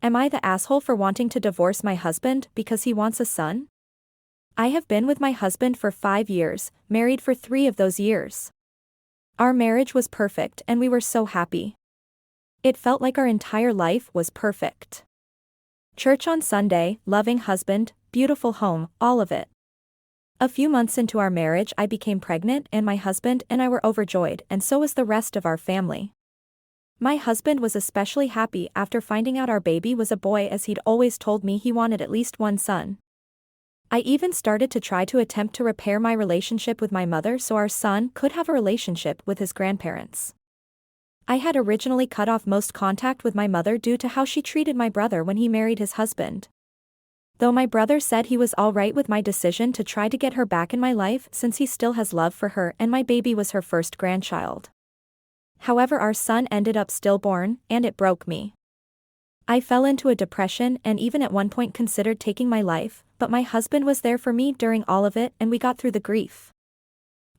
Am I the asshole for wanting to divorce my husband because he wants a son? I have been with my husband for 5 years, married for 3 of those years. Our marriage was perfect and we were so happy. It felt like our entire life was perfect. Church on Sunday, loving husband, beautiful home, all of it. A few months into our marriage I became pregnant and my husband and I were overjoyed, and so was the rest of our family. My husband was especially happy after finding out our baby was a boy, as he'd always told me he wanted at least one son. I even started to try to attempt to repair my relationship with my mother so our son could have a relationship with his grandparents. I had originally cut off most contact with my mother due to how she treated my brother when he married his husband. Though my brother said he was alright with my decision to try to get her back in my life since he still has love for her and my baby was her first grandchild. However, our son ended up stillborn, and it broke me. I fell into a depression and even at one point considered taking my life, but my husband was there for me during all of it and we got through the grief.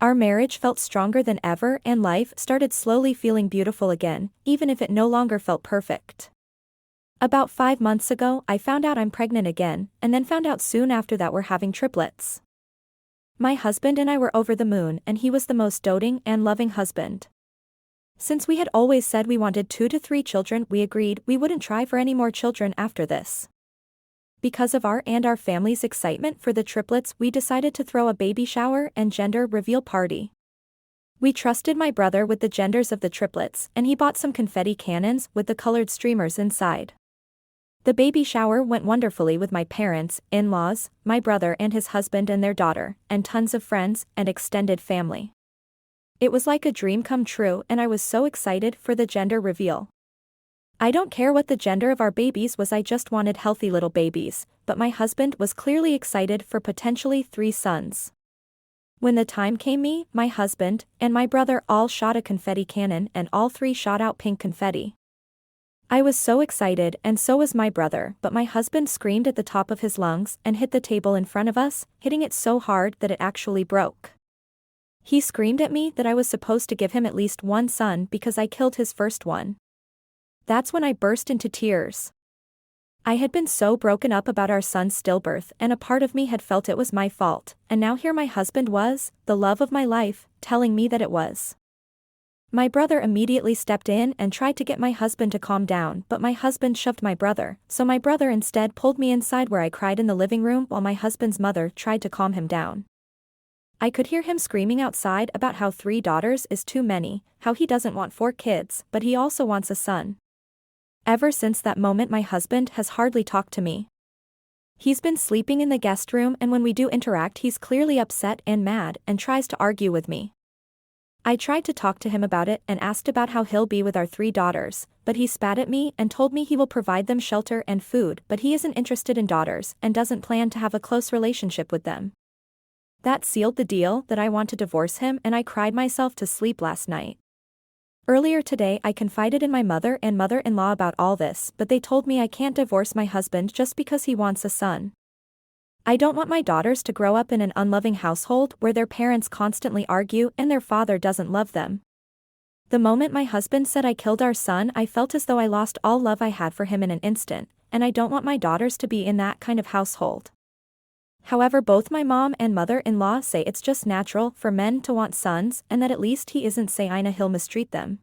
Our marriage felt stronger than ever and life started slowly feeling beautiful again, even if it no longer felt perfect. About 5 months ago I found out I'm pregnant again, and then found out soon after that we're having triplets. My husband and I were over the moon and he was the most doting and loving husband. Since we had always said we wanted 2 to 3 children, we agreed we wouldn't try for any more children after this. Because of our and our family's excitement for the triplets, we decided to throw a baby shower and gender reveal party. We trusted my brother with the genders of the triplets, and he bought some confetti cannons with the colored streamers inside. The baby shower went wonderfully with my parents, in-laws, my brother and his husband and their daughter, and tons of friends and extended family. It was like a dream come true and I was so excited for the gender reveal. I don't care what the gender of our babies was, I just wanted healthy little babies, but my husband was clearly excited for potentially 3 sons. When the time came, me, my husband, and my brother all shot a confetti cannon and all 3 shot out pink confetti. I was so excited and so was my brother, but my husband screamed at the top of his lungs and hit the table in front of us, hitting it so hard that it actually broke. He screamed at me that I was supposed to give him at least one son because I killed his first one. That's when I burst into tears. I had been so broken up about our son's stillbirth and a part of me had felt it was my fault, and now here my husband was, the love of my life, telling me that it was. My brother immediately stepped in and tried to get my husband to calm down, but my husband shoved my brother, so my brother instead pulled me inside where I cried in the living room while my husband's mother tried to calm him down. I could hear him screaming outside about how 3 daughters is too many, how he doesn't want 4 kids, but he also wants a son. Ever since that moment my husband has hardly talked to me. He's been sleeping in the guest room, and when we do interact he's clearly upset and mad and tries to argue with me. I tried to talk to him about it and asked about how he'll be with our 3 daughters, but he spat at me and told me he will provide them shelter and food, but he isn't interested in daughters and doesn't plan to have a close relationship with them. That sealed the deal that I want to divorce him, and I cried myself to sleep last night. Earlier today I confided in my mother and mother-in-law about all this, but they told me I can't divorce my husband just because he wants a son. I don't want my daughters to grow up in an unloving household where their parents constantly argue and their father doesn't love them. The moment my husband said I killed our son, I felt as though I lost all love I had for him in an instant, and I don't want my daughters to be in that kind of household. However, both my mom and mother-in-law say it's just natural for men to want sons and that at least he isn't saying he'll mistreat them.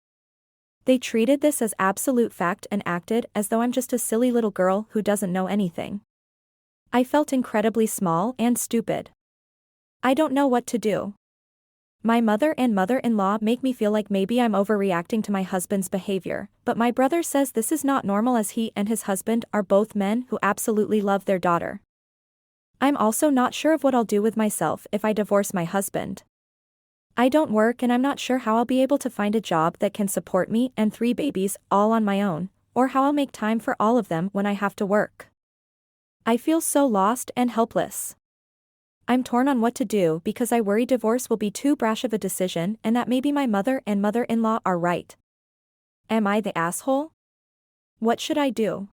They treated this as absolute fact and acted as though I'm just a silly little girl who doesn't know anything. I felt incredibly small and stupid. I don't know what to do. My mother and mother-in-law make me feel like maybe I'm overreacting to my husband's behavior, but my brother says this is not normal as he and his husband are both men who absolutely love their daughter. I'm also not sure of what I'll do with myself if I divorce my husband. I don't work and I'm not sure how I'll be able to find a job that can support me and 3 babies all on my own, or how I'll make time for all of them when I have to work. I feel so lost and helpless. I'm torn on what to do because I worry divorce will be too brash of a decision and that maybe my mother and mother-in-law are right. Am I the asshole? What should I do?